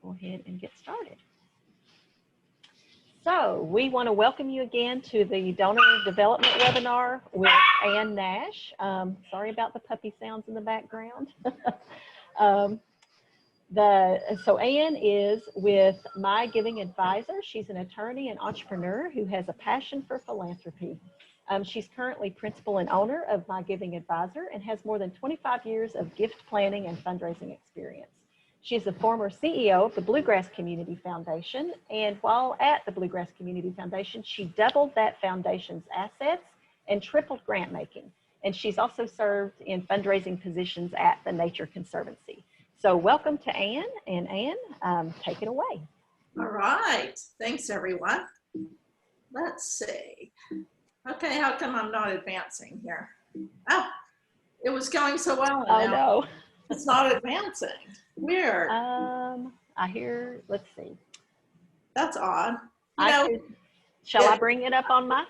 go ahead and get started. So we want to welcome you again to the Donor Development Webinar with Ann Nash. Sorry about the puppy sounds in the background. So Ann is with My Giving Advisor. She's an attorney and entrepreneur who has a passion for philanthropy. She's currently principal and owner of My Giving Advisor and has more than 25 years of gift planning and fundraising experience. She is the former CEO of the Bluegrass Community Foundation, and while at the Bluegrass Community Foundation, she doubled that foundation's assets and tripled grant making. And she's also served in fundraising positions at the Nature Conservancy. So welcome to Ann, and Ann, take it away. All right, thanks everyone. Let's see. Okay, how come I'm not advancing here? Oh, it was going so well. Oh no. It's not advancing. Weird. I hear, let's see. That's odd. Shall I bring it up on my?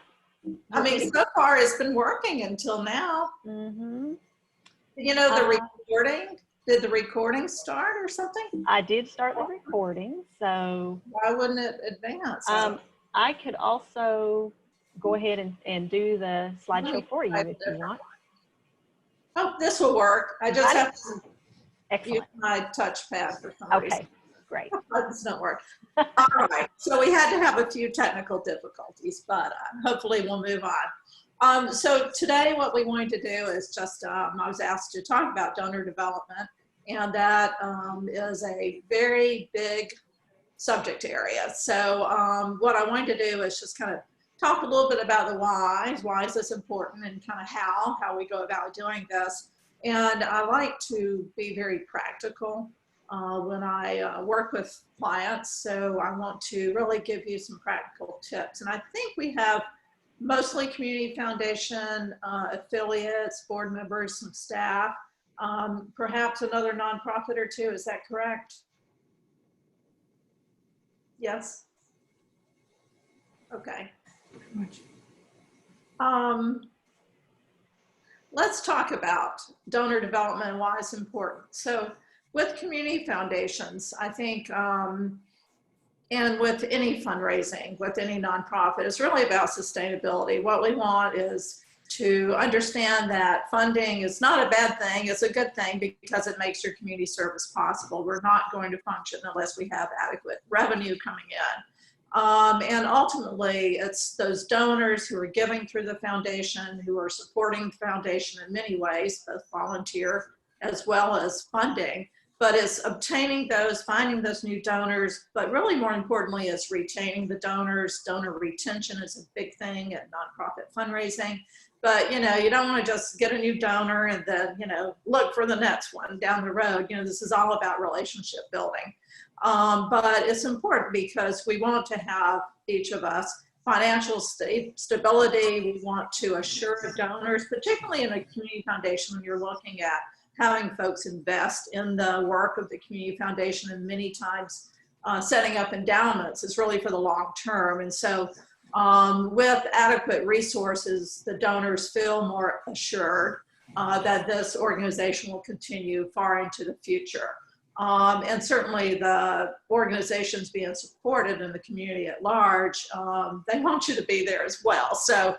I mean, so far it's been working until now. Mm-hmm. You know, the recording, did the recording start or something? I did start the recording, so. Why wouldn't it advance? I could also go ahead and do the slideshow for you if you want. Oh, this will work. I just have to use Excellent. my touchpad for some reason. Okay, great. This doesn't work. All right, so we had to have a few technical difficulties, but hopefully we'll move on. So today what we wanted to do is just, I was asked to talk about donor development, and that is a very big subject area. So what I wanted to do is just kind of talk a little bit about the why is this important, and kind of how we go about doing this. And I like to be very practical when I work with clients. So I want to really give you some practical tips. And I think we have mostly community foundation affiliates, board members, some staff, perhaps another nonprofit or two. Is that correct? Yes? Okay. Let's talk about donor development and why it's important. So with community foundations, I think, and with any fundraising, with any nonprofit, it's really about sustainability. What we want is to understand that funding is not a bad thing, it's a good thing because it makes your community service possible. We're not going to function unless we have adequate revenue coming in. And ultimately, it's those donors who are giving through the foundation, who are supporting the foundation in many ways, both volunteer as well as funding. But it's obtaining those, finding those new donors, but really more importantly is retaining the donors. Donor retention is a big thing at nonprofit fundraising. But, you know, you don't want to just get a new donor and then, you know, look for the next one down the road. You know, this is all about relationship building. But it's important because we want to have, each of us, financial stability. We want to assure donors, particularly in a community foundation, when you're looking at having folks invest in the work of the community foundation, and many times setting up endowments is really for the long term. And so with adequate resources, the donors feel more assured that this organization will continue far into the future. And certainly the organizations being supported in the community at large, they want you to be there as well. So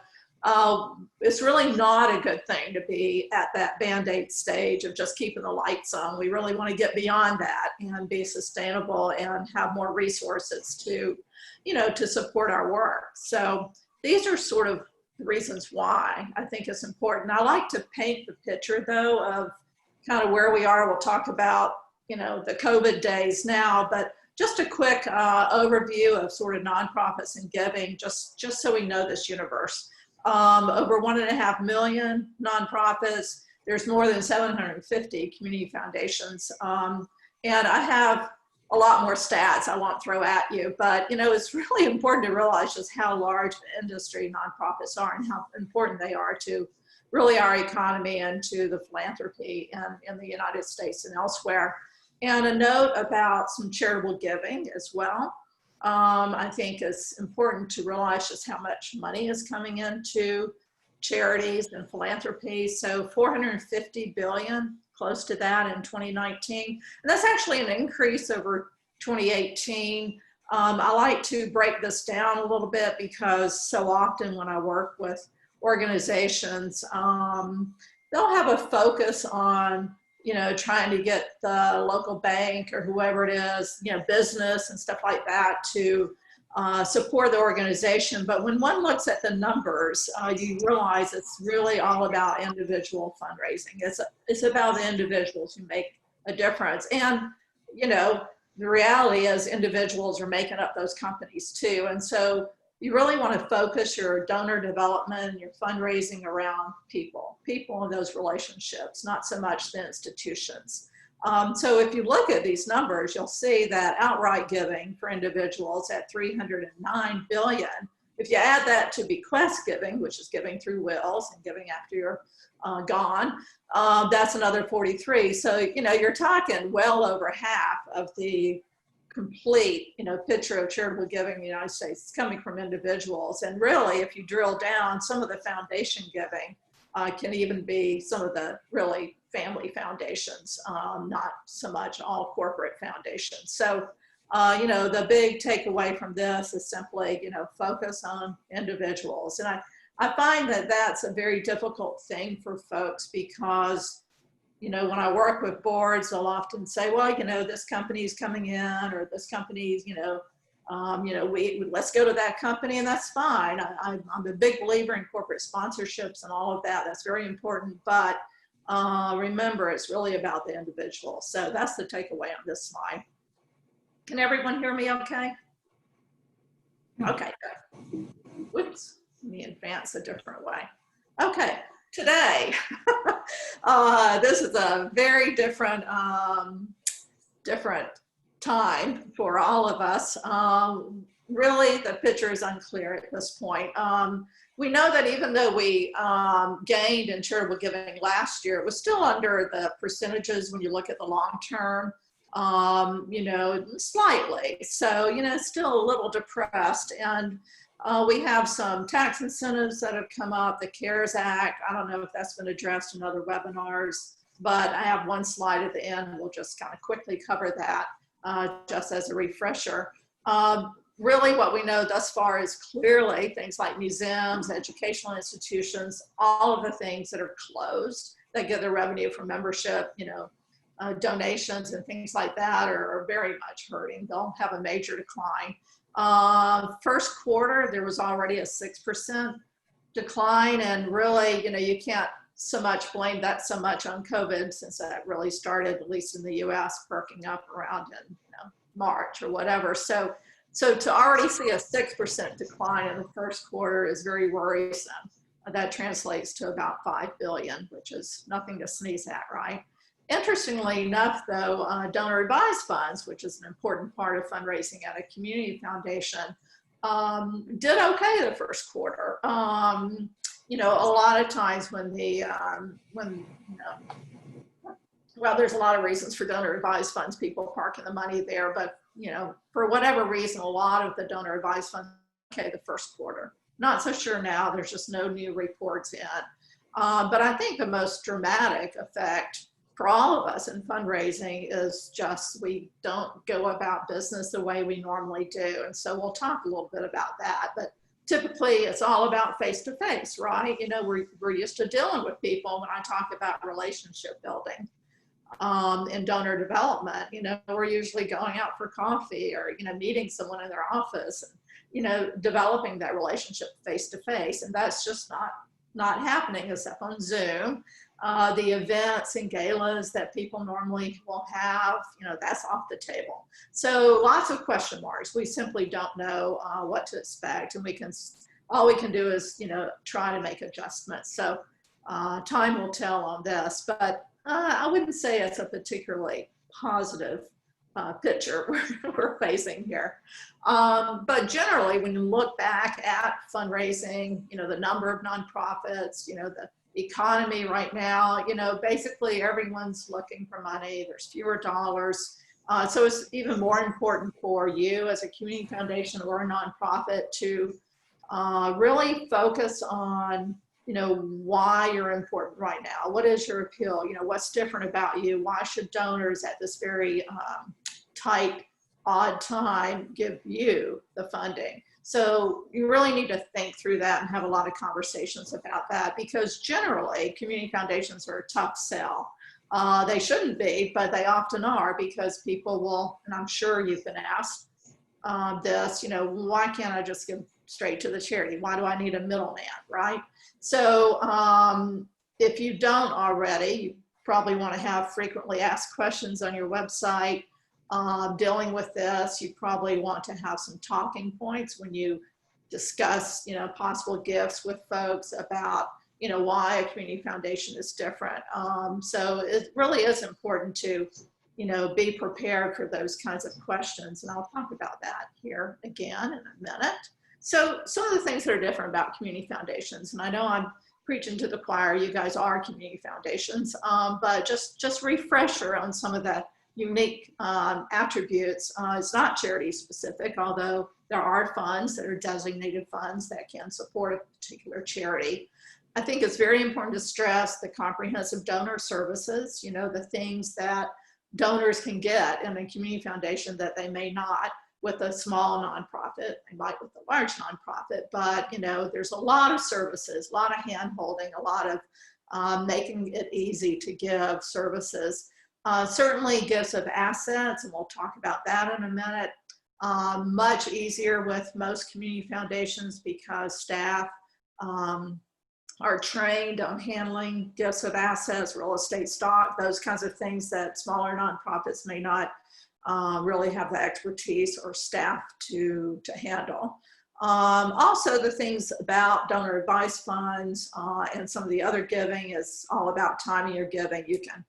it's really not a good thing to be at that Band-Aid stage of just keeping the lights on. We really want to get beyond that and be sustainable and have more resources to, you know, to support our work. So these are sort of the reasons why I think it's important. I like to paint the picture though of kind of where we are. We'll talk about, you know, the COVID days now, but just a quick overview of sort of nonprofits and giving, just so we know this universe. Over 1.5 million nonprofits. There's more than 750 community foundations. And I have a lot more stats I won't throw at you, but you know, it's really important to realize just how large the industry nonprofits are and how important they are to really our economy and to the philanthropy in the United States and elsewhere. And a note about some charitable giving as well. I think it's important to realize just how much money is coming into charities and philanthropy. So 450 billion, close to that in 2019. And that's actually an increase over 2018. I like to break this down a little bit because so often when I work with organizations, they'll have a focus on, trying to get the local bank or whoever it is, business and stuff like that to support the organization. But when one looks at the numbers, you realize it's really all about individual fundraising. It's about the individuals who make a difference. And, the reality is individuals are making up those companies too. And so you really want to focus your donor development, your fundraising around people in those relationships, not so much the institutions. So if you look at these numbers, you'll see that outright giving for individuals at $309 billion. If you add that to bequest giving, which is giving through wills and giving after you're gone, that's another 43. So, you're talking well over half of the complete, picture of charitable giving in the United States is coming from individuals. And really, if you drill down, some of the foundation giving can even be some of the really family foundations, not so much all corporate foundations. So, the big takeaway from this is simply, focus on individuals. And I find that that's a very difficult thing for folks because, when I work with boards, they'll often say, well, this company's coming in, or this company's, let's go to that company, and that's fine. I'm a big believer in corporate sponsorships and all of that. That's very important. But remember, it's really about the individual. So that's the takeaway on this slide. Can everyone hear me okay? Okay, good. Whoops, let me advance a different way. Okay, today, this is a very different time for all of us. Really, the picture is unclear at this point. We know that even though we gained in charitable giving last year, it was still under the percentages when you look at the long term, slightly. So, it's still a little depressed. And we have some tax incentives that have come up, the CARES Act. I don't know if that's been addressed in other webinars, but I have one slide at the end. We'll just kind of quickly cover that just as a refresher. Really what we know thus far is clearly things like museums, educational institutions, all of the things that are closed that get their revenue from membership, donations and things like that are very much hurting. They'll have a major decline. First quarter, there was already a 6% decline, and really, you can't so much blame that so much on COVID, since that really started, at least in the US, perking up around in March or whatever. So to already see a 6% decline in the first quarter is very worrisome. That translates to about 5 billion, which is nothing to sneeze at, right? Interestingly enough, though, donor advised funds, which is an important part of fundraising at a community foundation, did okay the first quarter. A lot of times when well, there's a lot of reasons for donor advised funds, people parking the money there, but for whatever reason, a lot of the donor advised funds okay the first quarter. Not so sure now, there's just no new reports yet. But I think the most dramatic effect for all of us in fundraising is just we don't go about business the way we normally do. And so we'll talk a little bit about that. But typically it's all about face-to-face, right? We're used to dealing with people when I talk about relationship building. In donor development, we're usually going out for coffee or, meeting someone in their office, and, developing that relationship face-to-face. And that's just not happening except on Zoom. The events and galas that people normally will have, that's off the table. So lots of question marks. We simply don't know what to expect, and all we can do is, try to make adjustments. So time will tell on this, but I wouldn't say it's a particularly positive picture we're facing here. But generally, when you look back at fundraising, the number of nonprofits, the economy right now, basically everyone's looking for money. There's fewer dollars. So it's even more important for you as a community foundation or a nonprofit to really focus on why you're important right now. What is your appeal? What's different about you? Why should donors at this very tight odd time give you the funding. So you really need to think through that and have a lot of conversations about that, because generally community foundations are a tough sell. They shouldn't be, but they often are, because people will, and I'm sure you've been asked this, why can't I just give straight to the charity? Why do I need a middleman, right? So if you don't already, you probably want to have frequently asked questions on your website dealing with this. You probably want to have some talking points when you discuss, possible gifts with folks about, why a community foundation is different. So it really is important to, be prepared for those kinds of questions. And I'll talk about that here again in a minute. So some of the things that are different about community foundations, and I know I'm preaching to the choir, you guys are community foundations, but just refresher on some of the unique attributes. It's not charity specific, although there are funds that are designated funds that can support a particular charity. I think it's very important to stress the comprehensive donor services, the things that donors can get in a community foundation that they may not with a small nonprofit. They might with a large nonprofit, but there's a lot of services, a lot of hand holding, a lot of making it easy to give services. Certainly gifts of assets, and we'll talk about that in a minute. Much easier with most community foundations because staff are trained on handling gifts of assets, real estate stock, those kinds of things that smaller nonprofits may not really have the expertise or staff to handle. Also, the things about donor advice funds and some of the other giving is all about timing your giving. You can,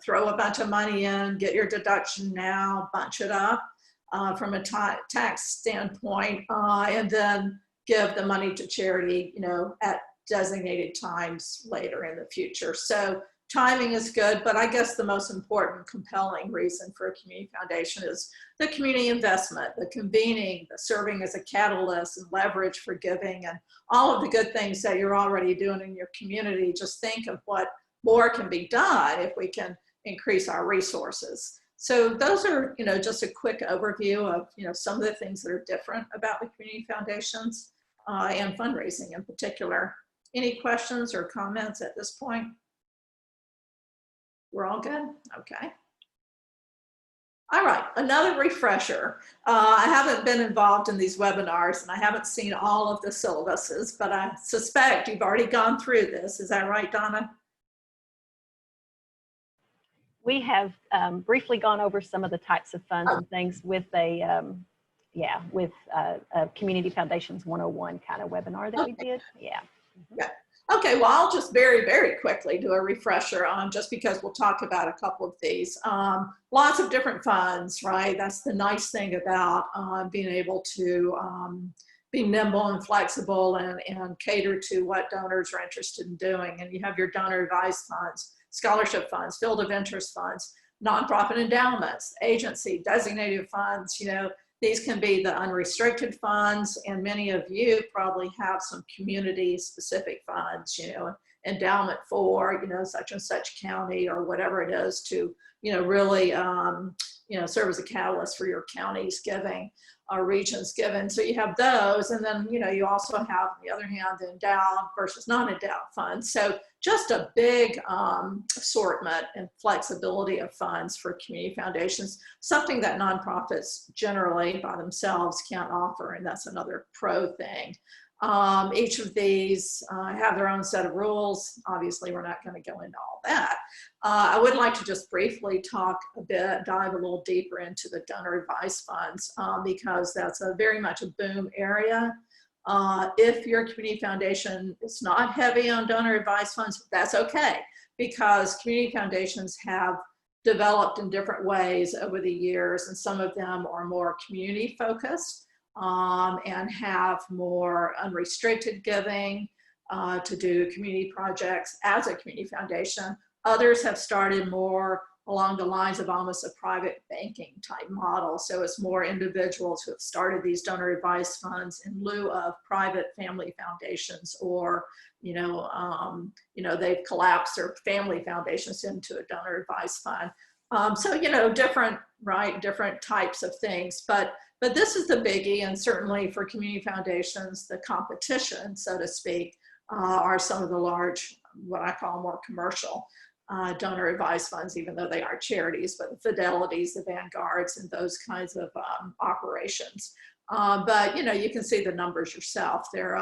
throw a bunch of money in, get your deduction now, bunch it up from a tax standpoint, and then give the money to charity, at designated times later in the future. So timing is good, but I guess the most important compelling reason for a community foundation is the community investment, the convening, the serving as a catalyst and leverage for giving, and all of the good things that you're already doing in your community. Just think of what more can be done if we can increase our resources. So those are, just a quick overview of, some of the things that are different about the community foundations and fundraising in particular. Any questions or comments at this point? We're all good? Okay. All right, another refresher. I haven't been involved in these webinars and I haven't seen all of the syllabuses, but I suspect you've already gone through this. Is that right, Donna? We have briefly gone over some of the types of funds and things with a, Community Foundations 101 kind of webinar that we did. Yeah. Yeah. Okay, well, I'll just very, very quickly do a refresher on, just because we'll talk about a couple of these. Lots of different funds, right? That's the nice thing about being able to be nimble and flexible and cater to what donors are interested in doing. And you have your donor advised funds, scholarship funds, field of interest funds, nonprofit endowments, agency, designated funds. These can be the unrestricted funds, and many of you probably have some community specific funds, endowment for, such and such county or whatever it is to, really, serve as a catalyst for your county's giving or region's giving. So you have those, and then, you also have, on the other hand, the endowed versus non-endowed funds. So just a big assortment and flexibility of funds for community foundations, something that nonprofits generally by themselves can't offer, and that's another pro thing. Each of these have their own set of rules. Obviously, we're not going to go into all that. I would like to just briefly talk a bit, dive a little deeper into the donor advice funds because that's very much a boom area. If your community foundation is not heavy on donor advice funds, that's okay, because community foundations have developed in different ways over the years, and some of them are more community focused and have more unrestricted giving to do community projects as a community foundation. Others have started more along the lines of almost a private banking type model. So it's more individuals who have started these donor advice funds in lieu of private family foundations, or, they've collapsed their family foundations into a donor advice fund. So, different, right, different types of things, but this is the biggie, and certainly for community foundations, the competition, so to speak, are some of the large, what I call more commercial donor advised funds, even though they are charities, but the Fidelities, the Vanguards, and those kinds of operations. But you can see the numbers yourself. They're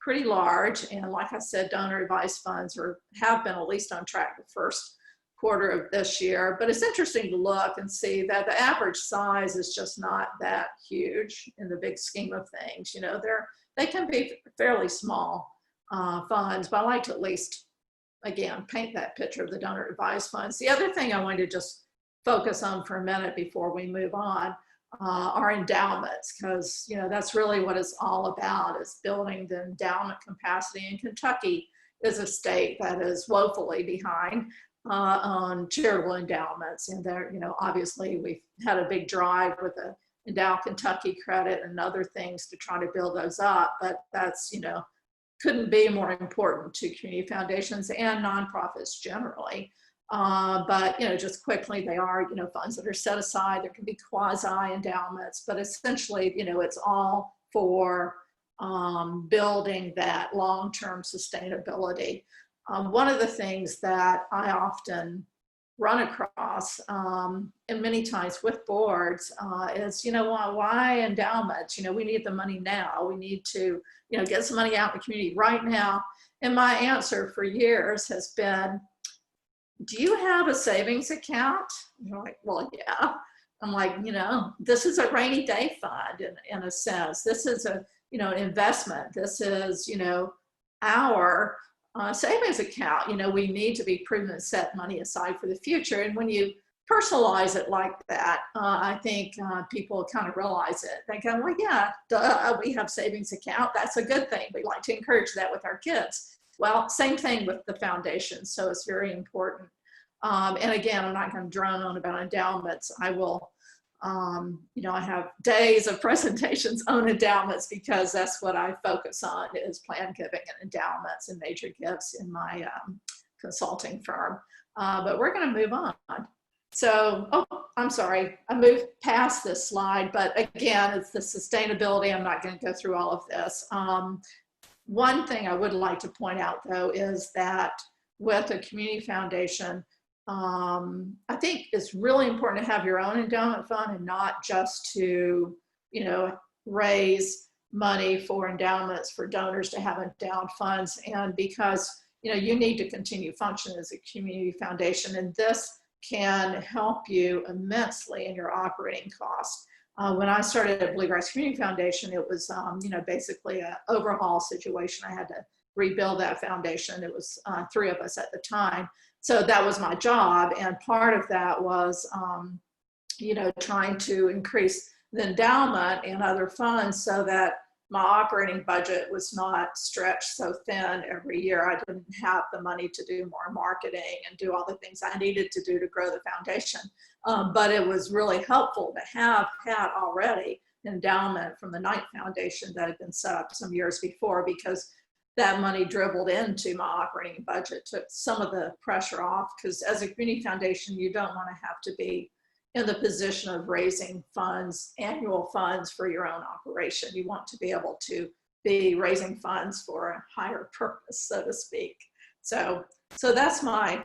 pretty large, and like I said, donor advised funds have been at least on track the first quarter of this year. But it's interesting to look and see that the average size is just not that huge in the big scheme of things. They can be fairly small funds, but I like to at least, again, paint that picture of the donor advised funds. The other thing I wanted to just focus on for a minute before we move on are endowments, because that's really what it's all about, is building the endowment capacity. And Kentucky is a state that is woefully behind on charitable endowments, and there, obviously we've had a big drive with the Endow Kentucky credit and other things to try to build those up, but that's couldn't be more important to community foundations and nonprofits generally. But just quickly, they are funds that are set aside. There can be quasi endowments, but essentially it's all for building that long-term sustainability. One of the things that I often run across, and many times with boards, is why endowments? We need the money now. We need to get some money out in the community right now. And my answer for years has been, do you have a savings account? And they're like, well, yeah. I'm like, this is a rainy day fund in a sense. This is an investment. This is, our savings account. We need to be prudent and set money aside for the future. And when you personalize it like that, I think people kind of realize it. They go, well, yeah, duh, we have savings account. That's a good thing. We like to encourage that with our kids. Well, same thing with the foundation. So it's very important. And again, I'm not going to drone on about endowments. I will, I have days of presentations on endowments, because that's what I focus on, is planned giving and endowments and major gifts in my consulting firm. But we're going to move on. So, I'm sorry, I moved past this slide, but again, it's the sustainability. I'm not going to go through all of this. One thing I would like to point out, though, is that with a community foundation, I think it's really important to have your own endowment fund, and not just to, raise money for endowments for donors to have endowed funds. And because, you need to continue functioning as a community foundation, and this can help you immensely in your operating costs. When I started at Bluegrass Community Foundation, it was, basically an overhaul situation. I had to rebuild that foundation. It was 3 of us at the time. So that was my job. And part of that was, trying to increase the endowment and other funds so that my operating budget was not stretched so thin every year. I didn't have the money to do more marketing and do all the things I needed to do to grow the foundation. But it was really helpful to have had already an endowment from the Knight Foundation that had been set up some years before, because that money dribbled into my operating budget, took some of the pressure off, because as a community foundation, you don't want to have to be in the position of raising funds, annual funds for your own operation. You want to be able to be raising funds for a higher purpose, so to speak. So that's my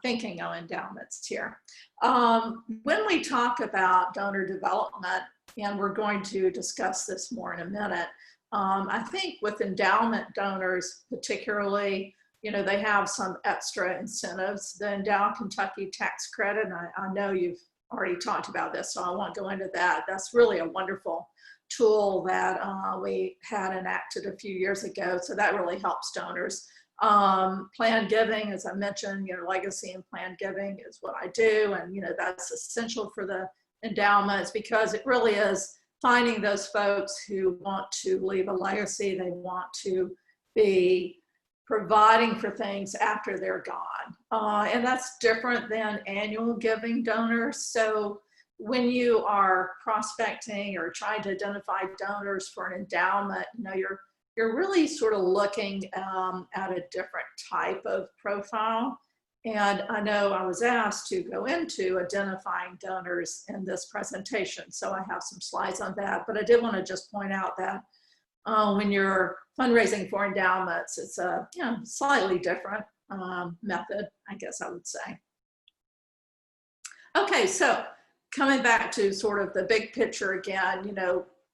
thinking on endowments here. When we talk about donor development, and we're going to discuss this more in a minute, I think with endowment donors particularly, they have some extra incentives. The Endow Kentucky tax credit, and I know you've already talked about this, so I won't go into that. That's really a wonderful tool that we had enacted a few years ago, so that really helps donors. Planned giving, as I mentioned, legacy and planned giving is what I do, and that's essential for the endowments, because it really is finding those folks who want to leave a legacy. They want to be providing for things after they're gone. And that's different than annual giving donors. So when you are prospecting or trying to identify donors for an endowment, you're really sort of looking at a different type of profile. And I know I was asked to go into identifying donors in this presentation, so I have some slides on that. But I did want to just point out that when you're fundraising for endowments, it's a slightly different method, I guess I would say. Okay, so coming back to sort of the big picture again,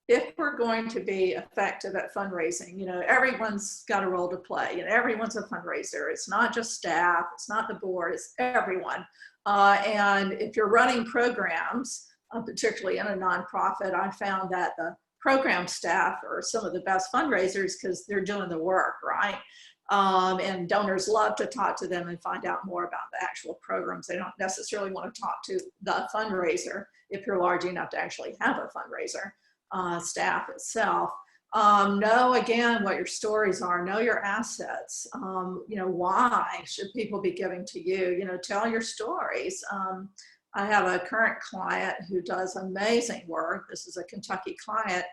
if we're going to be effective at fundraising, everyone's got a role to play. Everyone's a fundraiser. It's not just staff, it's not the board, it's everyone. And if you're running programs, particularly in a nonprofit, I found that the program staff are some of the best fundraisers because they're doing the work, right? And donors love to talk to them and find out more about the actual programs. They don't necessarily want to talk to the fundraiser if you're large enough to actually have a fundraiser. Staff itself. Know again what your stories are, know your assets. Why should people be giving to you? Tell your stories. I have a current client who does amazing work. This is a Kentucky client,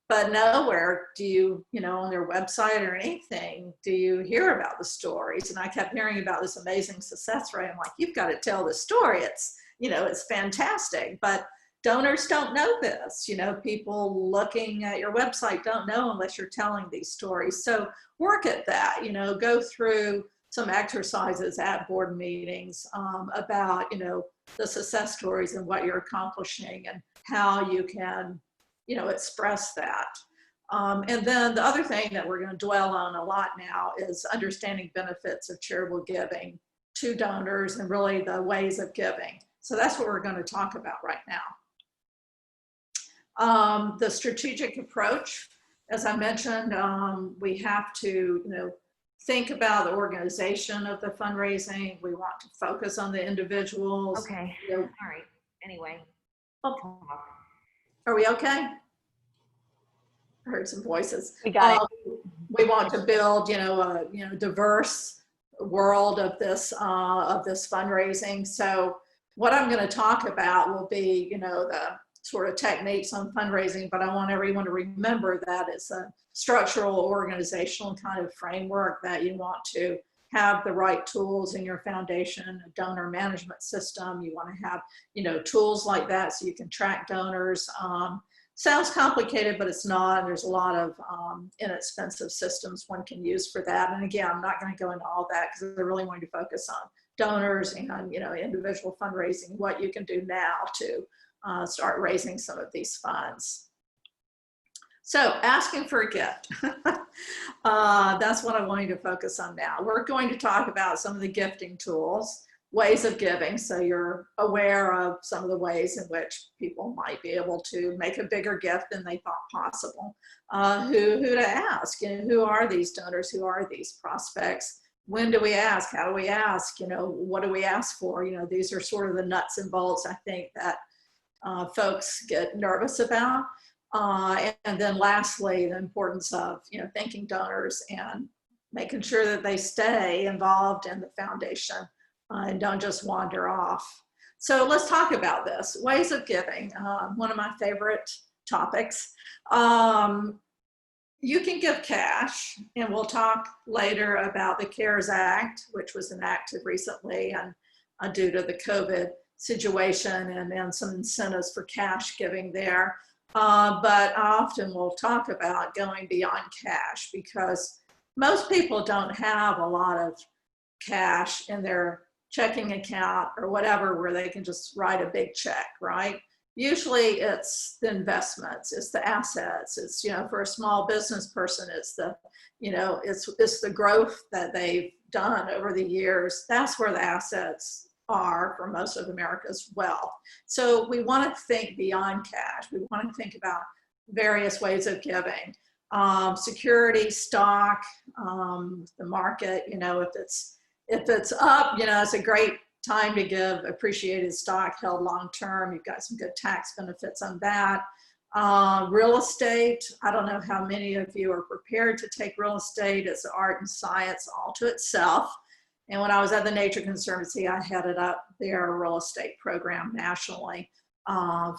but nowhere do you, on their website or anything, do you hear about the stories. And I kept hearing about this amazing success rate. I'm like, you've got to tell the story. It's, it's fantastic. But donors don't know this. People looking at your website don't know unless you're telling these stories. So work at that, go through some exercises at board meetings about, the success stories and what you're accomplishing and how you can, express that. And then the other thing that we're going to dwell on a lot now is understanding benefits of charitable giving to donors and really the ways of giving. So that's what we're going to talk about right now. The strategic approach, as I mentioned, we have to, think about the organization of the fundraising. We want to focus on the individuals. Okay. All right. Anyway. Okay. Are we okay? I heard some voices. We got it. We want to build, a diverse world of this fundraising. So what I'm going to talk about will be, the sort of techniques on fundraising, but I want everyone to remember that it's a structural, organizational kind of framework that you want to have the right tools in your foundation, a donor management system. You want to have, tools like that so you can track donors. Sounds complicated, but it's not. And there's a lot of inexpensive systems one can use for that. And again, I'm not going to go into all that because I really want to focus on donors and, individual fundraising, what you can do now to start raising some of these funds. So asking for a gift, that's what I'm going to focus on now. We're going to talk about some of the gifting tools, ways of giving, so you're aware of some of the ways in which people might be able to make a bigger gift than they thought possible. Who to ask, who are these donors, who are these prospects? When do we ask? How do we ask? What do we ask for? These are sort of the nuts and bolts, I think, that folks get nervous about. And then lastly, the importance of, thanking donors and making sure that they stay involved in the foundation and don't just wander off. So let's talk about this. Ways of giving, one of my favorite topics. You can give cash, and we'll talk later about the CARES Act, which was enacted recently and due to the COVID situation and some incentives for cash giving there. But I often will talk about going beyond cash because most people don't have a lot of cash in their checking account or whatever where they can just write a big check, right? Usually it's the investments, it's the assets, it's, for a small business person, it's the, it's the growth that they've done over the years. That's where the assets are for most of America's wealth. So we want to think beyond cash. We want to think about various ways of giving. Security, stock, the market, if it's up, it's a great time to give appreciated stock held long-term. You've got some good tax benefits on that. Real estate, I don't know how many of you are prepared to take real estate. It's art and science all to itself. And when I was at the Nature Conservancy, I headed up their real estate program nationally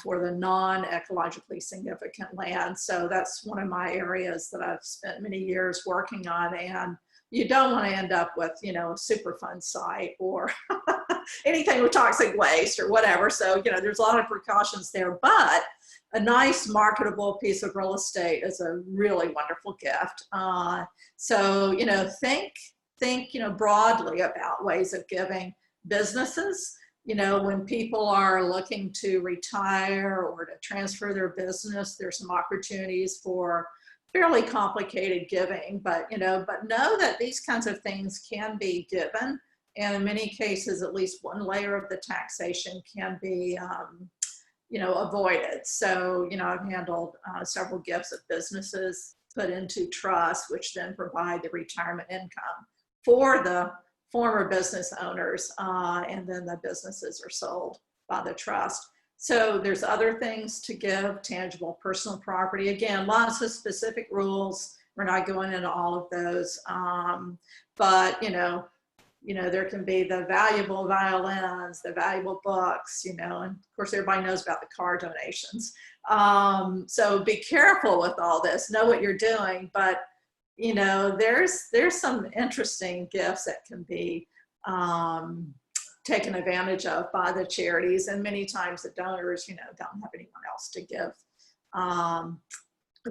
for the non-ecologically significant land. So that's one of my areas that I've spent many years working on. And you don't want to end up with, you know, a Superfund site or anything with toxic waste or whatever. So, you know, there's a lot of precautions there, but a nice marketable piece of real estate is a really wonderful gift. So, you know, think, you know, broadly about ways of giving. Businesses, you know, when people are looking to retire or to transfer their business, there's some opportunities for fairly complicated giving, but, you know, but know that these kinds of things can be given. And in many cases, at least one layer of the taxation can be, you know, avoided. So, you know, I've handled several gifts of businesses put into trust, which then provide the retirement income for the former business owners, and then the businesses are sold by the trust. So there's other things to give, tangible personal property. Again, lots of specific rules. We're not going into all of those, but you know, there can be the valuable violins, the valuable books, you know, and of course everybody knows about the car donations. So be careful with all this, know what you're doing, but you know, there's some interesting gifts that can be taken advantage of by the charities, and many times the donors, you know, don't have anyone else to give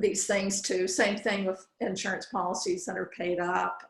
these things to. Same thing with insurance policies that are paid up,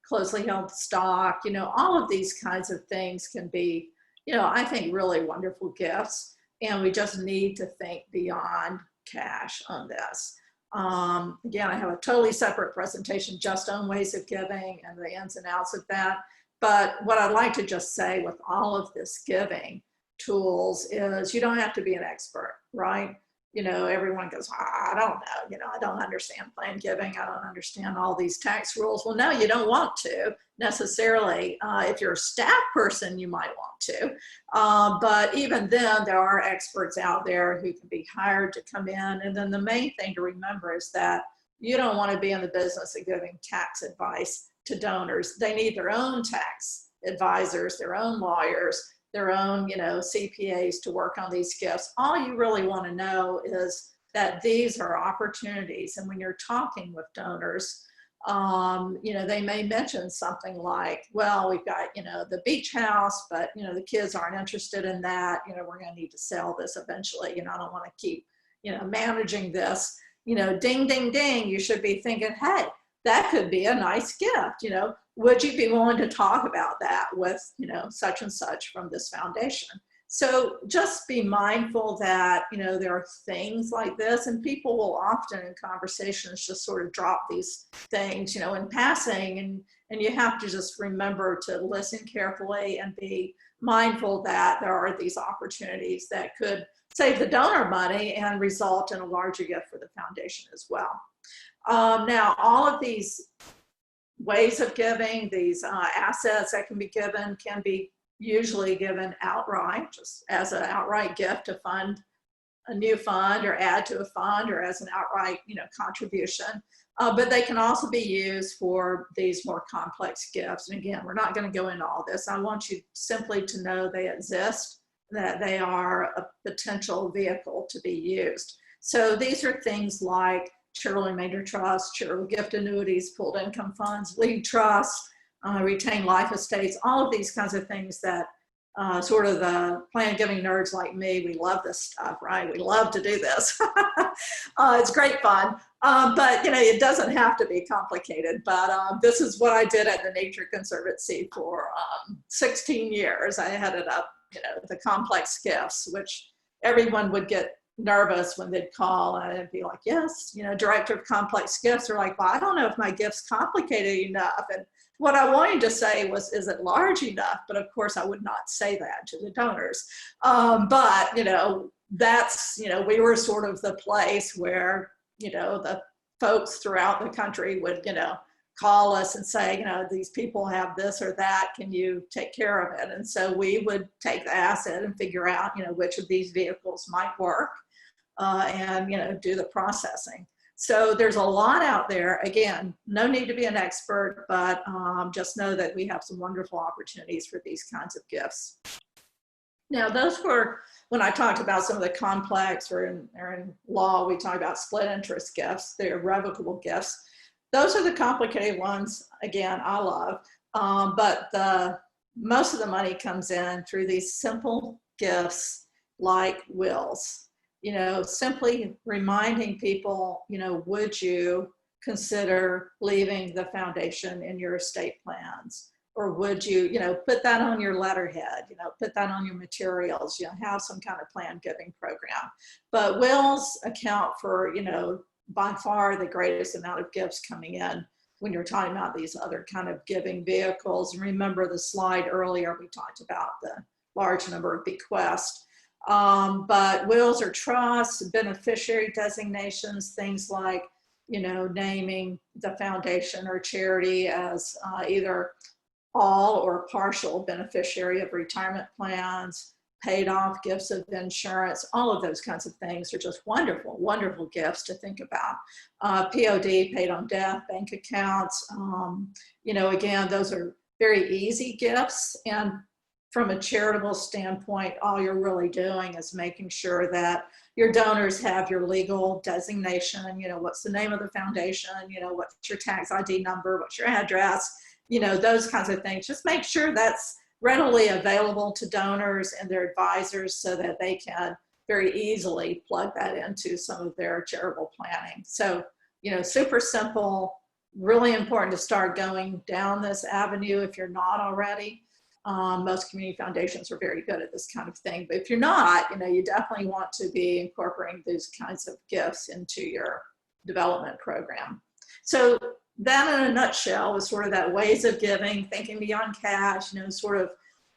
closely held stock, you know, all of these kinds of things can be, you know, I think really wonderful gifts, and we just need to think beyond cash on this. Again, I have a totally separate presentation just on ways of giving and the ins and outs of that. But what I'd like to just say with all of this giving tools is you don't have to be an expert, right? You know, everyone goes, I don't know, you know, I don't understand planned giving. I don't understand all these tax rules. Well, no, you don't want to necessarily. If you're a staff person, you might want to. But even then, there are experts out there who can be hired to come in. And then the main thing to remember is that you don't want to be in the business of giving tax advice to donors. They need their own tax advisors, their own lawyers, their own, you know, CPAs to work on these gifts. All you really want to know is that these are opportunities. And when you're talking with donors, you know, they may mention something like, well, we've got, you know, the beach house, but, you know, the kids aren't interested in that. You know, we're going to need to sell this eventually. You know, I don't want to keep, you know, managing this, you know, ding, ding, ding. You should be thinking, hey, that could be a nice gift. You know, would you be willing to talk about that with, you know, such and such from this foundation? So just be mindful that, you know, there are things like this, and people will often in conversations just sort of drop these things, you know, in passing, and you have to just remember to listen carefully and be mindful that there are these opportunities that could save the donor money and result in a larger gift for the foundation as well. Now, all of these ways of giving, these assets that can be given, can be usually given outright, just as an outright gift to fund a new fund or add to a fund, or as an outright, you know, contribution. But they can also be used for these more complex gifts. And again, we're not going to go into all this. I want you simply to know they exist, that they are a potential vehicle to be used. So these are things like charitable remainder trusts, charitable gift annuities, pooled income funds, lead trusts, retained life estates, all of these kinds of things that sort of the planned giving nerds like me, we love this stuff, right? We love to do this. It's great fun, but you know, it doesn't have to be complicated. But this is what I did at the Nature Conservancy for 16 years. I headed up, you know, the complex gifts, which everyone would get nervous when they'd call, and I'd be like, yes, you know, director of complex gifts. Are like, well, I don't know if my gift's complicated enough. And what I wanted to say was, is it large enough? But of course I would not say that to the donors. But, you know, that's, you know, we were sort of the place where, you know, the folks throughout the country would, you know, call us and say, you know, these people have this or that, can you take care of it? And so we would take the asset and figure out, you know, which of these vehicles might work, and, you know, do the processing. So there's a lot out there. Again, no need to be an expert, but just know that we have some wonderful opportunities for these kinds of gifts. Now, those were, when I talked about some of the complex, or in law, we talk about split interest gifts, they're irrevocable gifts. those are the complicated ones. Again, I love, but most of the money comes in through these simple gifts like wills. Simply reminding people, would you consider leaving the foundation in your estate plans? Or would you, put that on your letterhead, put that on your materials, have some kind of planned giving program. But wills account for, by far the greatest amount of gifts coming in when you're talking about these other kind of giving vehicles. And remember the slide earlier, we talked about the large number of bequests. But wills or trusts, beneficiary designations, things like, naming the foundation or charity as either all or partial beneficiary of retirement plans, paid off gifts of insurance, all of those kinds of things are just wonderful, wonderful gifts to think about. POD, paid on death, bank accounts, again, those are very easy gifts. And from a charitable standpoint, all you're really doing is making sure that your donors have your legal designation, what's the name of the foundation, what's your tax ID number, what's your address, those kinds of things. Just make sure that's readily available to donors and their advisors so that they can very easily plug that into some of their charitable planning. So, super simple, really important to start going down this avenue if you're not already. Most community foundations are very good at this kind of thing, but if you're not, you definitely want to be incorporating these kinds of gifts into your development program. So that in a nutshell is sort of that ways of giving, thinking beyond cash, sort of,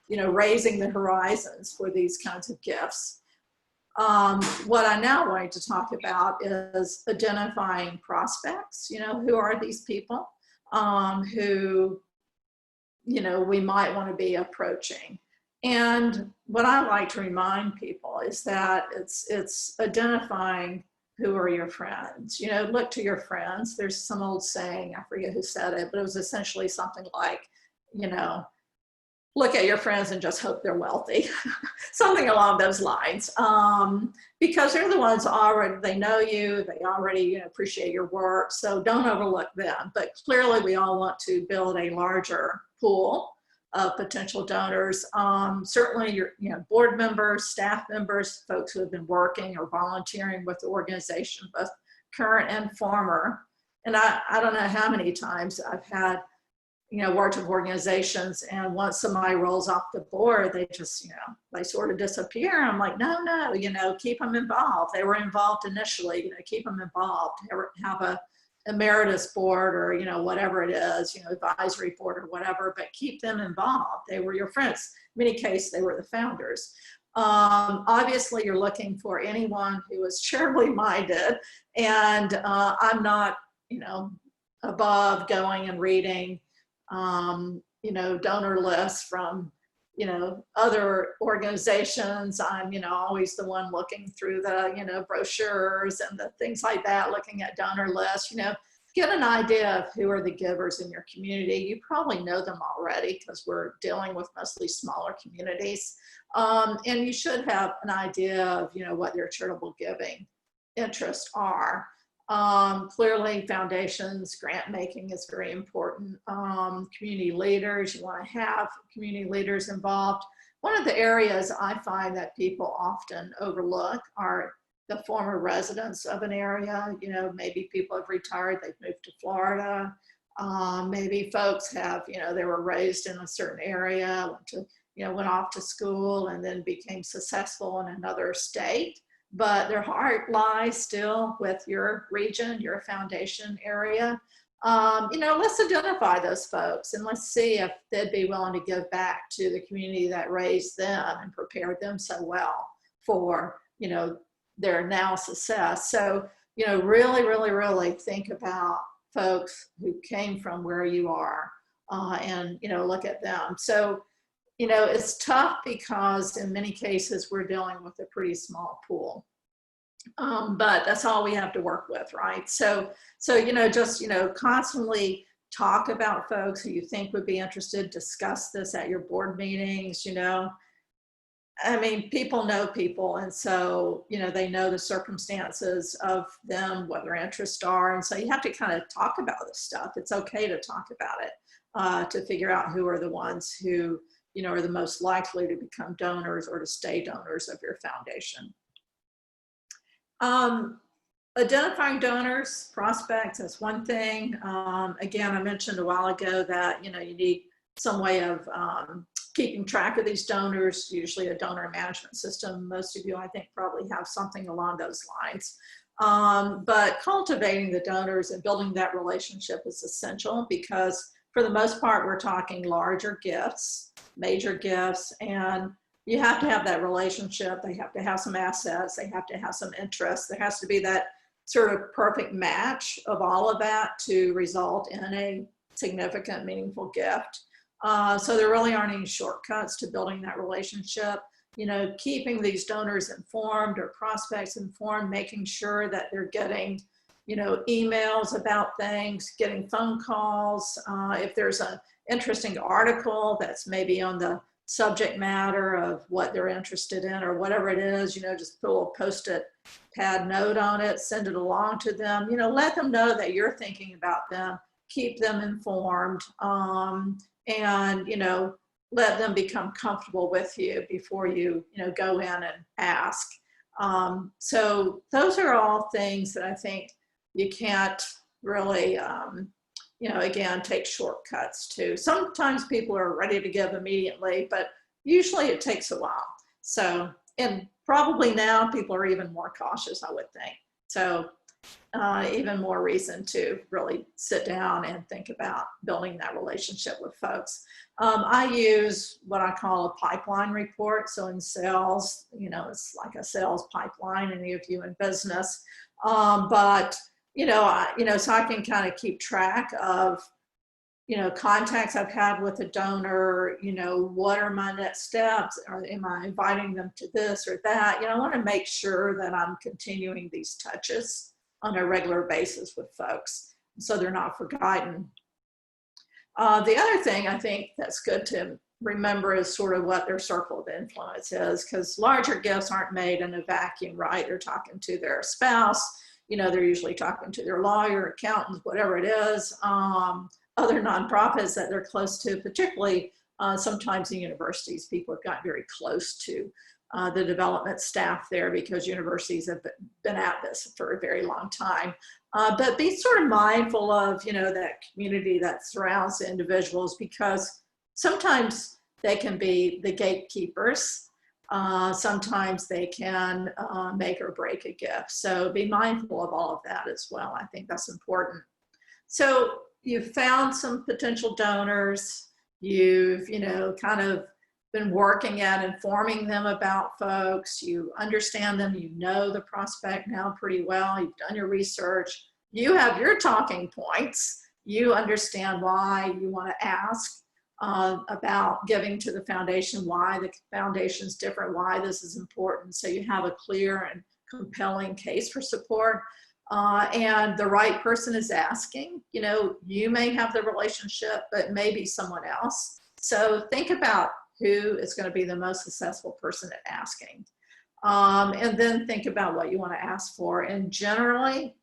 raising the horizons for these kinds of gifts. What I now want to talk about is identifying prospects, who are these people who, we might want to be approaching. And what I like to remind people is that it's identifying who are your friends. Look to your friends. There's some old saying, I forget who said it, but it was essentially something like, look at your friends and just hope they're wealthy. Something along those lines. Because they're the ones already, they know you, they already appreciate your work, so don't overlook them. But clearly we all want to build a larger pool of potential donors. Certainly your board members, staff members, folks who have been working or volunteering with the organization, both current and former. And I don't know how many times I've had worked with organizations, and once somebody rolls off the board, they just, they sort of disappear. I'm like, no, keep them involved. They were involved initially, keep them involved. Have a emeritus board or, whatever it is, advisory board or whatever, but keep them involved. They were your friends. In many cases, they were the founders. Obviously, you're looking for anyone who is charitably minded, and I'm not, above going and reading donor lists from, other organizations. I'm, always the one looking through the, brochures and the things like that, looking at donor lists, get an idea of who are the givers in your community. You probably know them already because we're dealing with mostly smaller communities. And you should have an idea of, what their charitable giving interests are. Clearly foundations, grant making is very important. Community leaders, you want to have community leaders involved. One of the areas I find that people often overlook are the former residents of an area. Maybe people have retired, they've moved to Florida. Maybe folks have, they were raised in a certain area, went off to school and then became successful in another state, but their heart lies still with your region, your foundation area. Let's identify those folks and let's see if they'd be willing to give back to the community that raised them and prepared them so well for, their now success. So, really, really, really think about folks who came from where you are and, look at them. So, it's tough because in many cases we're dealing with a pretty small pool. But that's all we have to work with, right? So just, constantly talk about folks who you think would be interested, discuss this at your board meetings, I mean, people know people, and so, you know, they know the circumstances of them, what their interests are, and so you have to kind of talk about this stuff. It's okay to talk about it, to figure out who are the ones who, you know, are the most likely to become donors or to stay donors of your foundation. Identifying donors, prospects, that's one thing. Again, I mentioned a while ago that, you know, you need some way of keeping track of these donors, usually a donor management system. Most of you, I think, probably have something along those lines. But cultivating the donors and building that relationship is essential because for the most part, we're talking larger gifts, major gifts, and you have to have that relationship. They have to have some assets. They have to have some interest. There has to be that sort of perfect match of all of that to result in a significant, meaningful gift. So there really aren't any shortcuts to building that relationship. You know, keeping these donors informed or prospects informed, making sure that they're getting, you know, emails about things, getting phone calls. If there's an interesting article that's maybe on the subject matter of what they're interested in or whatever it is, you know, just put a little post-it pad note on it, send it along to them, you know, let them know that you're thinking about them, keep them informed, and, you know, let them become comfortable with you before you, you know, go in and ask. So those are all things that I think you can't really, you know, again, take shortcuts to. Sometimes people are ready to give immediately, but usually it takes a while. So, and probably now people are even more cautious, I would think. So even more reason to really sit down and think about building that relationship with folks. I use what I call a pipeline report. So in sales, you know, it's like a sales pipeline, any of you in business. But you know, so I can kind of keep track of, you know, contacts I've had with a donor, you know, what are my next steps? Or am I inviting them to this or that? You know, I want to make sure that I'm continuing these touches on a regular basis with folks so they're not forgotten. The other thing I think that's good to remember is sort of what their circle of influence is, because larger gifts aren't made in a vacuum, right? They're talking to their spouse, you know, they're usually talking to their lawyer, accountants, whatever it is, other nonprofits that they're close to, particularly sometimes in universities, people have gotten very close to the development staff there because universities have been at this for a very long time. But be sort of mindful of, you know, that community that surrounds the individuals, because sometimes they can be the gatekeepers. Sometimes they can make or break a gift. So be mindful of all of that as well. I think that's important. So you've found some potential donors. You've, you know, kind of been working at informing them about folks. You understand them. You know the prospect now pretty well. You've done your research. You have your talking points. You understand why you want to ask about giving to the foundation, why the foundation's different, why this is important. So you have a clear and compelling case for support. And the right person is asking. You know, you may have the relationship, but maybe someone else. So think about who is going to be the most successful person at asking. And then think about what you want to ask for. And generally,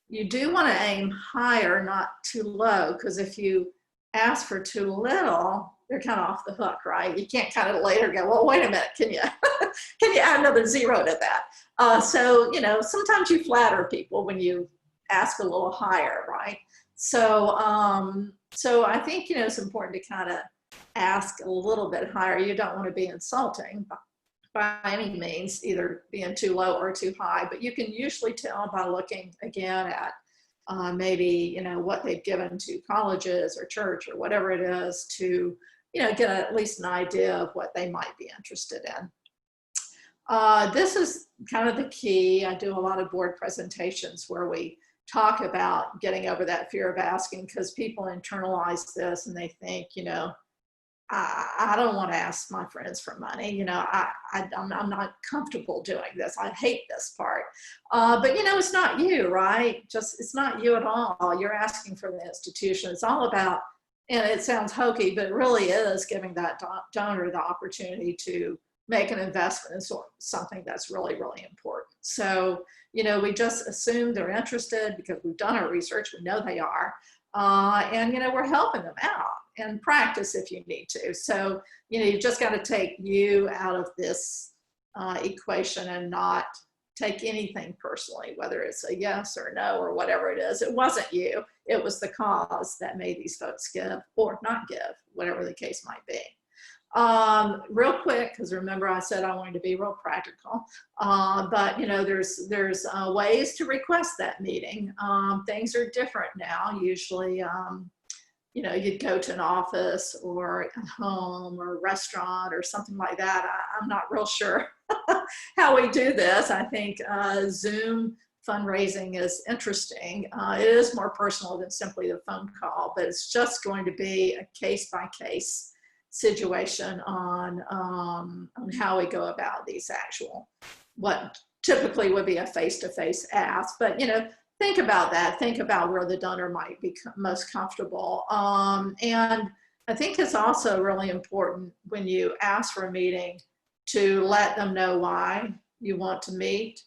you do want to aim higher, not too low, because if you ask for too little, they're kind of off the hook, right? You can't kind of later go, well, wait a minute, can you can you add another zero to that? So, you know, sometimes you flatter people when you ask a little higher, right? So, so I think, you know, it's important to kind of ask a little bit higher. You don't want to be insulting by any means, either being too low or too high, but you can usually tell by looking again at maybe, you know, what they've given to colleges or church or whatever it is to, you know, get at least an idea of what they might be interested in. This is kind of the key. I do a lot of board presentations where we talk about getting over that fear of asking, because people internalize this and they think, you know, I don't want to ask my friends for money. You know, I'm not comfortable doing this. I hate this part. But, you know, it's not you, right? Just, it's not you at all. You're asking for the institution. It's all about, and it sounds hokey, but it really is giving that donor the opportunity to make an investment in something that's really, really important. So, you know, we just assume they're interested because we've done our research, we know they are. And, you know, we're helping them out and practice if you need to. So, you know, you've just got to take you out of this equation and not take anything personally, whether it's a yes or no or whatever it is. It wasn't you, it was the cause that made these folks give or not give, whatever the case might be. Real quick, because remember I said I wanted to be real practical, but you know, there's ways to request that meeting. Things are different now. Usually, you know, you'd go to an office or a home or a restaurant or something like that. I'm not real sure how we do this. I think Zoom fundraising is interesting. It is more personal than simply the phone call, but it's just going to be a case-by-case situation on how we go about these actual, what typically would be a face-to-face ask. But, you know, think about that. Think about where the donor might be most comfortable. And I think it's also really important when you ask for a meeting to let them know why you want to meet,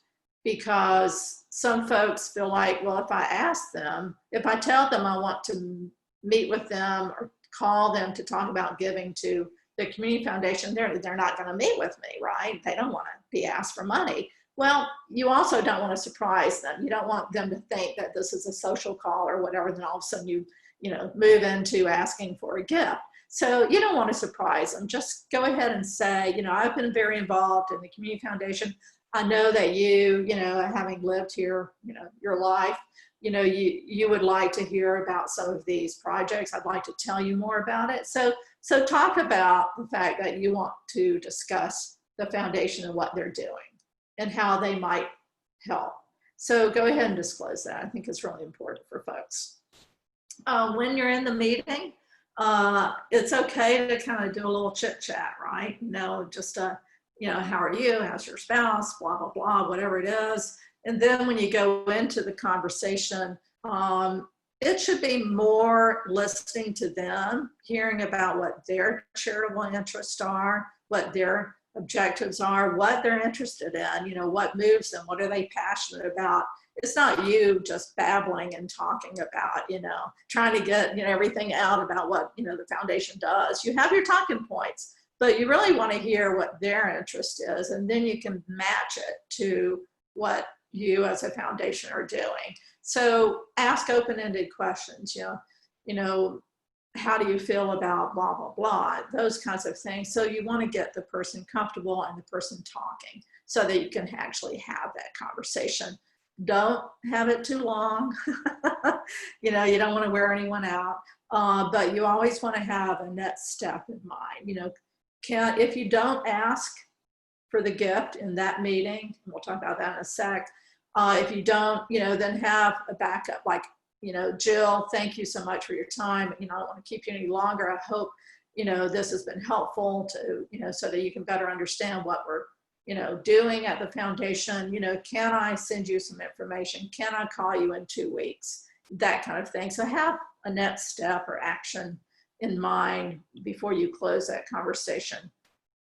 because some folks feel like, well, if I ask them, if I tell them I want to meet with them or call them to talk about giving to the community foundation, they're not going to meet with me, right? They don't want to be asked for money. Well, you also don't want to surprise them. You don't want them to think that this is a social call or whatever, then all of a sudden you know, move into asking for a gift. So you don't want to surprise them. Just go ahead and say, you know, I've been very involved in the community foundation. I know that you know, having lived here, you know, your life, you know, you would like to hear about some of these projects. I'd like to tell you more about it. So talk about the fact that you want to discuss the foundation and what they're doing and how they might help. So go ahead and disclose that. I think it's really important for folks. When you're in the meeting, it's okay to kind of do a little chit chat, right? You know, just you know, how are you? How's your spouse? Blah, blah, blah, whatever it is. And then when you go into the conversation, it should be more listening to them, hearing about what their charitable interests are, what their objectives are, what they're interested in, you know, what moves them, what are they passionate about. It's not you just babbling and talking about, you know, trying to get, you know, everything out about what, you know, the foundation does. You have your talking points, but you really want to hear what their interest is, and then you can match it to what you as a foundation are doing. So ask open-ended questions, you know, how do you feel about blah, blah, blah, those kinds of things. So you want to get the person comfortable and the person talking so that you can actually have that conversation. Don't have it too long. You know, you don't want to wear anyone out, but you always want to have a next step in mind. You know, if you don't ask for the gift in that meeting, and we'll talk about that in a sec, if you don't, you know, then have a backup, like, you know, Jill, thank you so much for your time. You know, I don't want to keep you any longer. I hope, you know, this has been helpful to, you know, so that you can better understand what we're, you know, doing at the foundation. You know, can I send you some information? Can I call you in 2 weeks? That kind of thing. So have a next step or action in mind before you close that conversation.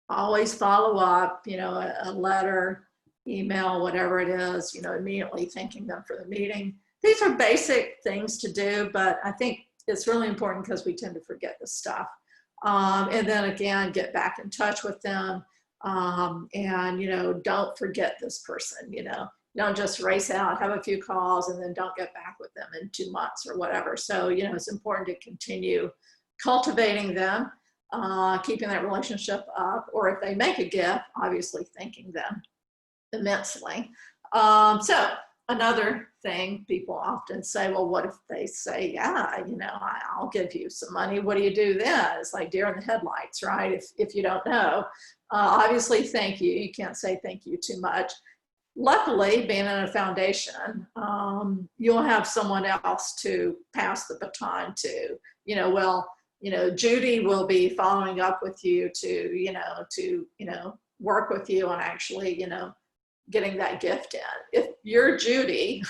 Always follow up, you know, a letter, email, whatever it is, you know, immediately thanking them for the meeting. These are basic things to do, but I think it's really important because we tend to forget this stuff. And then again, get back in touch with them. And, you know, don't forget this person, you know, don't just race out, have a few calls, and then don't get back with them in 2 months or whatever. So, you know, it's important to continue cultivating them, keeping that relationship up, or if they make a gift, obviously thanking them immensely. So another thing people often say, well, what if they say, yeah, you know, I'll give you some money. What do you do then? It's like deer in the headlights, right? If you don't know, obviously, thank you. You can't say thank you too much. Luckily, being in a foundation, you'll have someone else to pass the baton to. You know, well, you know, Judy will be following up with you to work with you on actually, you know, getting that gift in. If you're Judy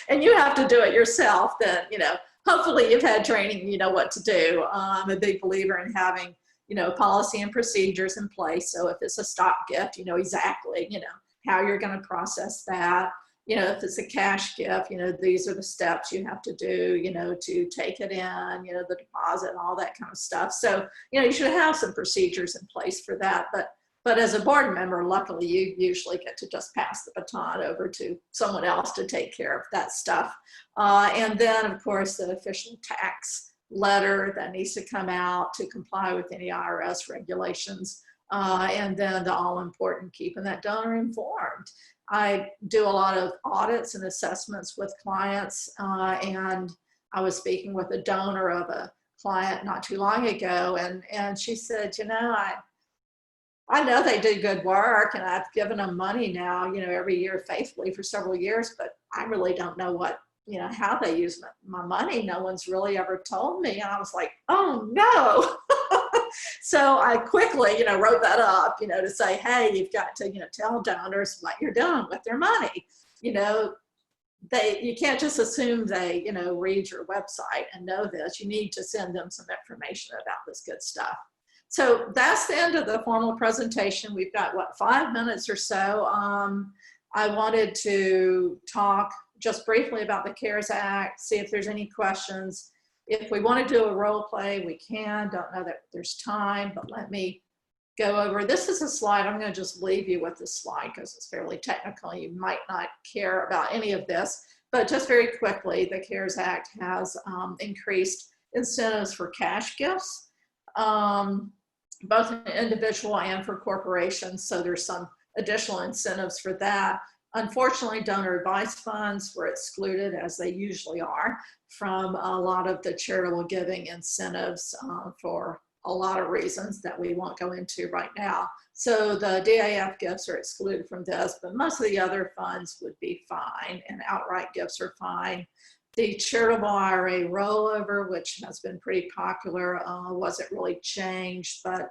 and you have to do it yourself, then, you know, hopefully you've had training, you know what to do. I'm a big believer in having, policy and procedures in place. So if it's a stock gift, you know exactly, how you're going to process that. If it's a cash gift, these are the steps you have to do, to take it in, the deposit, all that kind of stuff. So, you should have some procedures in place for that. But as a board member, luckily, you usually get to just pass the baton over to someone else to take care of that stuff. And then, of course, the official tax letter that needs to come out to comply with any IRS regulations. And then the all-important keeping that donor informed. I do a lot of audits and assessments with clients, and I was speaking with a donor of a client not too long ago, and she said, I know they do good work, and I've given them money now, every year faithfully for several years, but I really don't know what, how they use my money. No one's really ever told me. And I was like, oh no. So I quickly, wrote that up, to say, hey, you've got to, tell donors what you're doing with their money. You can't just assume they, read your website and know this. You need to send them some information about this good stuff. So that's the end of the formal presentation. We've got, 5 minutes or so. I wanted to talk just briefly about the CARES Act, see if there's any questions. If we want to do a role play, we can. Don't know that there's time, but let me go over. This is a slide. I'm going to just leave you with this slide because it's fairly technical. You might not care about any of this, but just very quickly, the CARES Act has increased incentives for cash gifts, both individual and for corporations. So there's some additional incentives for that. Unfortunately, donor advice funds were excluded, as they usually are, from a lot of the charitable giving incentives for a lot of reasons that we won't go into right now. So the DAF gifts are excluded from this, but most of the other funds would be fine, and outright gifts are fine. The charitable IRA rollover, which has been pretty popular, wasn't really changed, but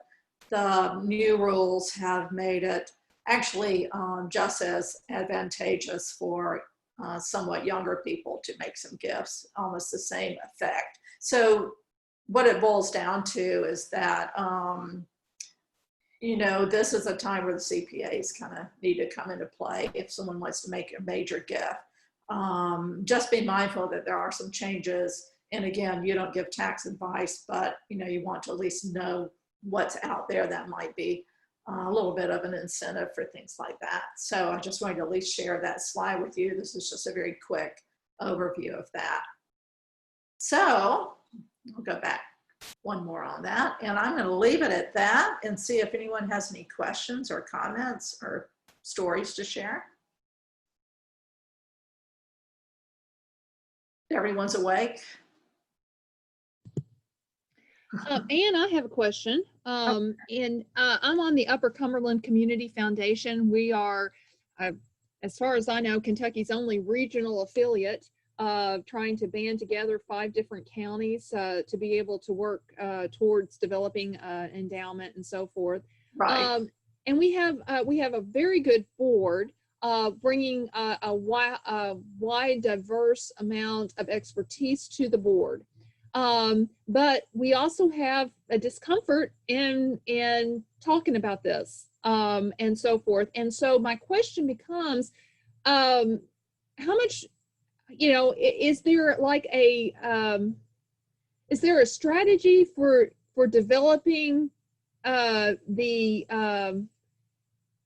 the new rules have made it actually just as advantageous for somewhat younger people to make some gifts, almost the same effect. So what it boils down to is that, this is a time where the CPAs kind of need to come into play if someone wants to make a major gift. Just be mindful that there are some changes. And again, you don't give tax advice, but you want to at least know what's out there that might be a little bit of an incentive for things like that. So I just wanted to at least share that slide with you. This is just a very quick overview of that. So I'll go back one more on that, and I'm going to leave it at that and see if anyone has any questions or comments or stories to share. Everyone's awake? Ann, I have a question. I'm on the Upper Cumberland Community Foundation. We are, as far as I know, Kentucky's only regional affiliate, trying to band together 5 different counties to be able to work towards developing an endowment and so forth. Right. And we have a very good board, bringing a wide, diverse amount of expertise to the board. But we also have a discomfort in talking about this, and so forth. And so my question becomes, how much, is there like is there a strategy for developing the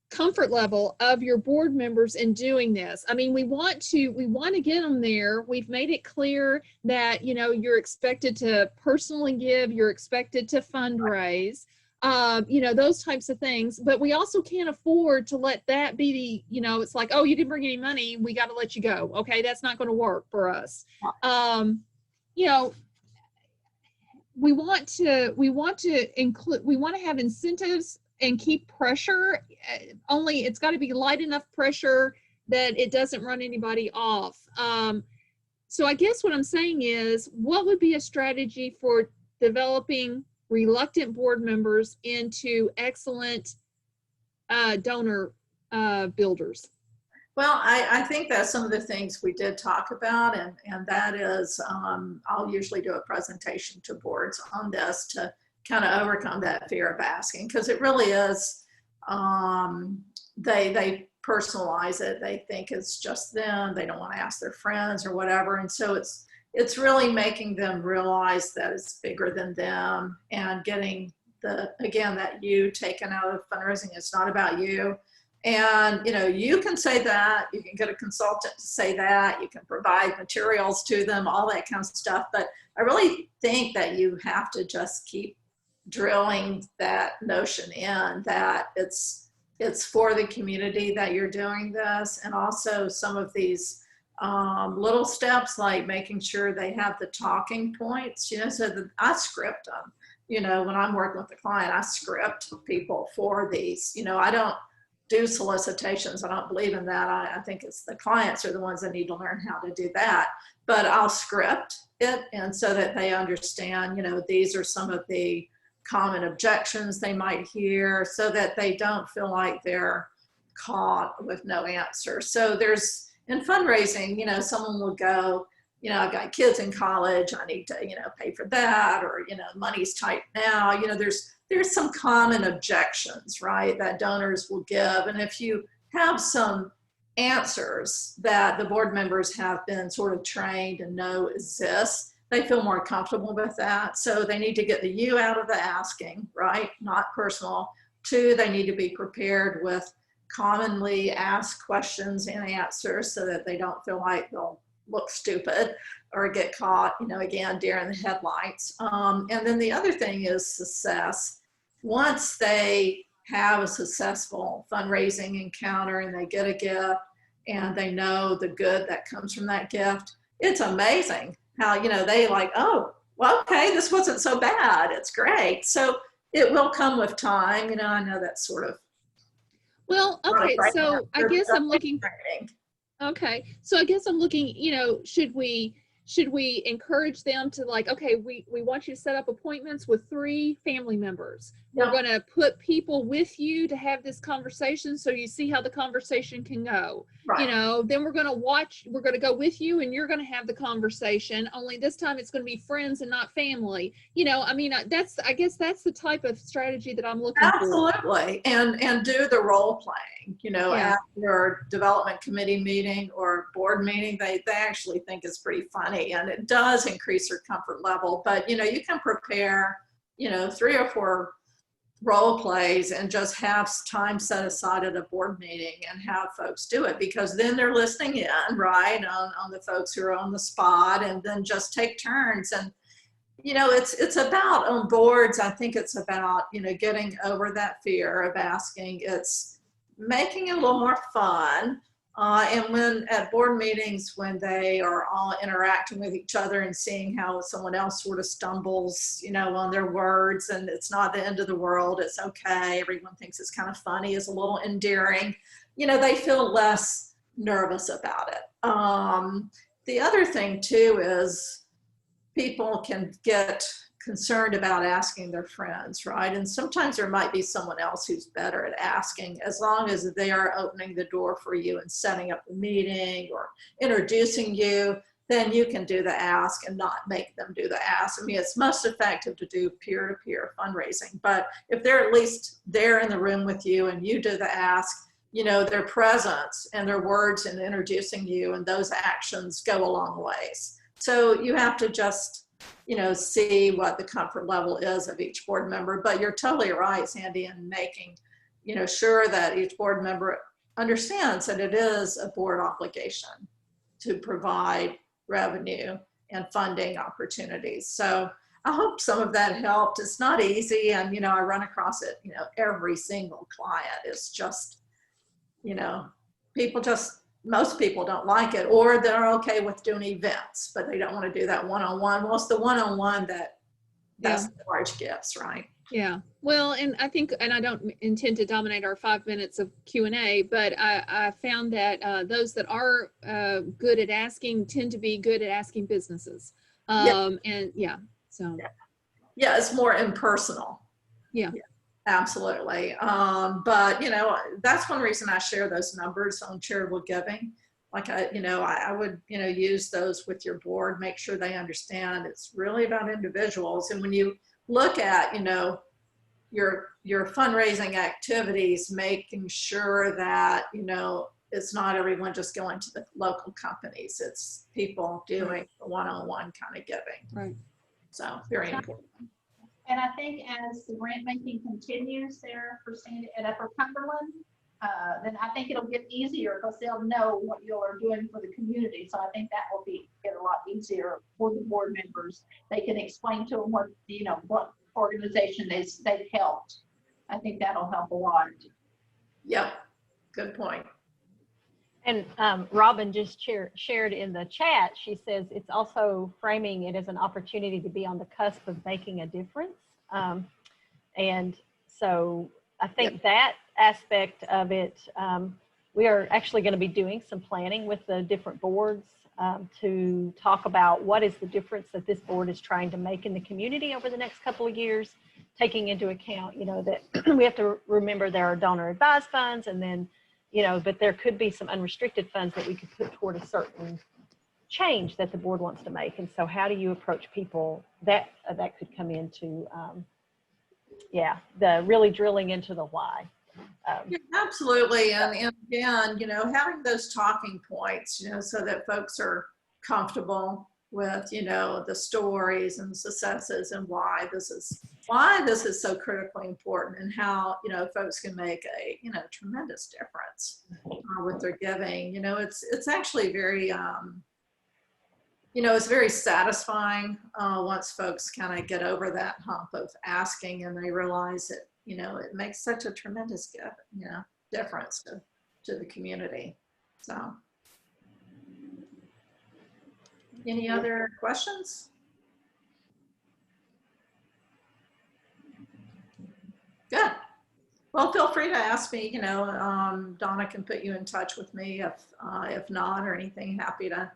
comfort level of your board members in doing this? I mean, we want to get them there. We've made it clear that, you're expected to personally give, you're expected to fundraise, those types of things. But we also can't afford to let that be the, it's like, oh, you didn't bring any money, we got to let you go. Okay, that's not going to work for us. We want to include, we want to have incentives and keep pressure, only it's got to be light enough pressure that it doesn't run anybody off. So I guess what I'm saying is, what would be a strategy for developing reluctant board members into excellent donor builders? Well, I think that's some of the things we did talk about, and that is, I'll usually do a presentation to boards on this to kind of overcome that fear of asking, because it really is, they personalize it. They think it's just them. They don't want to ask their friends or whatever. And so it's really making them realize that it's bigger than them, and getting again, that you taken out of fundraising. It's not about you. And, you can say that, you can get a consultant to say that, you can provide materials to them, all that kind of stuff. But I really think that you have to just keep drilling that notion in, that it's for the community that you're doing this. And also some of these little steps, like making sure they have the talking points, so that I script them. When I'm working with a client, I script people for these. I don't do solicitations. I don't believe in that. I think it's the clients are the ones that need to learn how to do that. But I'll script it, and so that they understand, these are some of the common objections they might hear, so that they don't feel like they're caught with no answer. So there's, in fundraising, someone will go, I've got kids in college, I need to, pay for that, or, money's tight now. There's some common objections, right, that donors will give. And if you have some answers that the board members have been sort of trained and know exist, they feel more comfortable with that. So they need to get the you out of the asking, right, not personal. 2, they need to be prepared with commonly asked questions and answers, so that they don't feel like they'll look stupid or get caught, again, deer in the headlights. And then the other thing is success. Once they have a successful fundraising encounter and they get a gift and they know the good that comes from that gift, it's amazing how, they like, oh, well, okay, this wasn't so bad. It's great. So it will come with time. I know that's sort of. Well, okay, so I guess I'm looking. Okay, so I guess I'm looking, should we encourage them to, like, okay, we want you to set up appointments with 3 family members. We're going to put people with you to have this conversation, so you see how the conversation can go. Right. Then we're going to go with you, and you're going to have the conversation, only this time it's going to be friends and not family. I guess that's the type of strategy that I'm looking for. Absolutely. And do the role playing, at your development committee meeting or board meeting, they actually think it's pretty funny, and it does increase your comfort level. But, you can prepare, 3 or 4 role plays and just have time set aside at a board meeting and have folks do it, because then they're listening in, right, on the folks who are on the spot, and then just take turns. And it's about, on boards, I think it's about, getting over that fear of asking. It's making it a little more fun. And when at board meetings, when they are all interacting with each other and seeing how someone else sort of stumbles, on their words, and it's not the end of the world, it's okay, everyone thinks it's kind of funny, is a little endearing, they feel less nervous about it. The other thing too is people can get concerned about asking their friends, right? And sometimes there might be someone else who's better at asking, as long as they are opening the door for you and setting up the meeting or introducing you, then you can do the ask and not make them do the ask. I mean, it's most effective to do peer-to-peer fundraising, but if they're at least there in the room with you and you do the ask, their presence and their words in introducing you and those actions go a long ways. So you have to just see what the comfort level is of each board member. But you're totally right, Sandy, in making, sure that each board member understands that it is a board obligation to provide revenue and funding opportunities. So I hope some of that helped. It's not easy. And, I run across it, every single client is just, most people don't like it, or they're okay with doing events, but they don't want to do that one-on-one. Well, it's the one-on-one that's the large gifts, right? Yeah. Well, and I think, and I don't intend to dominate our 5 minutes of Q&A, but I found that those that are good at asking tend to be good at asking businesses. And so. Yeah, it's more impersonal. Yeah. Absolutely. But, that's one reason I share those numbers on charitable giving. Like, I would, use those with your board, make sure they understand it's really about individuals. And when you look at, your fundraising activities, making sure that, it's not everyone just going to the local companies. It's people doing one-on-one kind of giving. Right. So very important. And I think as the grant making continues there for Sandy at Upper Cumberland, then I think it'll get easier because they'll know what you are doing for the community. So I think that will get a lot easier for the board members. They can explain to them what organization they've helped. I think that'll help a lot. Yep, good point. And Robin just shared in the chat, she says it's also framing it as an opportunity to be on the cusp of making a difference. And so I think that aspect of it, we are actually going to be doing some planning with the different boards to talk about what is the difference that this board is trying to make in the community over the next couple of years, taking into account, that we have to remember there are donor advised funds, and then but there could be some unrestricted funds that we could put toward a certain change that the board wants to make. And so how do you approach people that could come into, the really drilling into the why. Yeah, absolutely. And again, having those talking points, so that folks are comfortable with, the stories and successes and why this is so critically important, and how, folks can make a, tremendous difference with their giving. It's actually very, it's very satisfying once folks kind of get over that hump of asking, and they realize that, it makes such a tremendous difference to the community. So. Any other questions? Good. Well, feel free to ask me, Donna can put you in touch with me if not, or anything. Happy to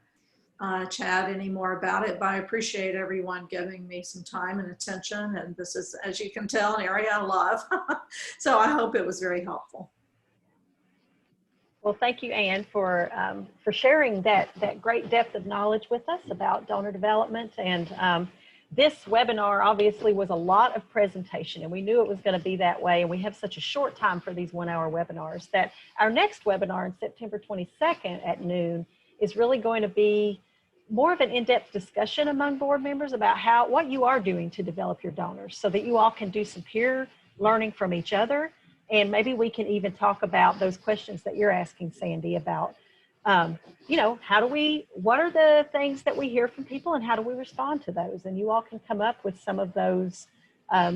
chat any more about it, but I appreciate everyone giving me some time and attention. And this is, as you can tell, an area I love. So I hope it was very helpful. Well, thank you, Anne, for sharing that great depth of knowledge with us about donor development. And this webinar obviously was a lot of presentation, and we knew it was going to be that way. And we have such a short time for these 1-hour webinars that our next webinar on September 22nd at noon is really going to be more of an in-depth discussion among board members about what you are doing to develop your donors, so that you all can do some peer learning from each other. And maybe we can even talk about those questions that you're asking, Sandy, about, what are the things that we hear from people, and how do we respond to those? And you all can come up with some of those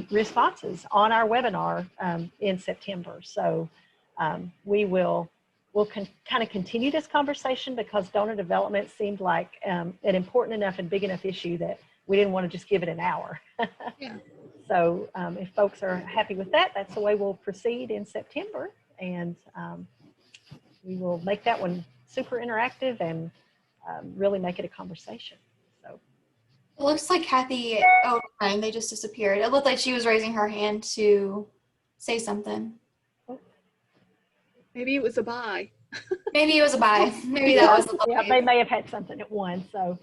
responses on our webinar in September. So we'll kind of continue this conversation, because donor development seemed like an important enough and big enough issue that we didn't want to just give it an hour. Yeah. So if folks are happy with that, that's the way we'll proceed in September. And we will make that one super interactive and really make it a conversation. So it looks like Kathy, they just disappeared. It looked like she was raising her hand to say something. Maybe it was a bye. Maybe it was a bye. Maybe that was the yeah, they may have had something at once. So,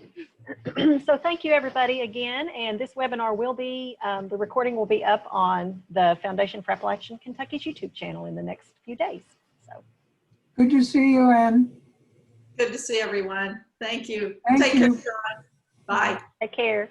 so thank you everybody again. And this webinar will be, the recording will be up on the Foundation for Appalachian Kentucky's YouTube channel in the next few days. So good to see you, Ann. Good to see everyone. Thank you. Thank Take you. care. Bye. take care.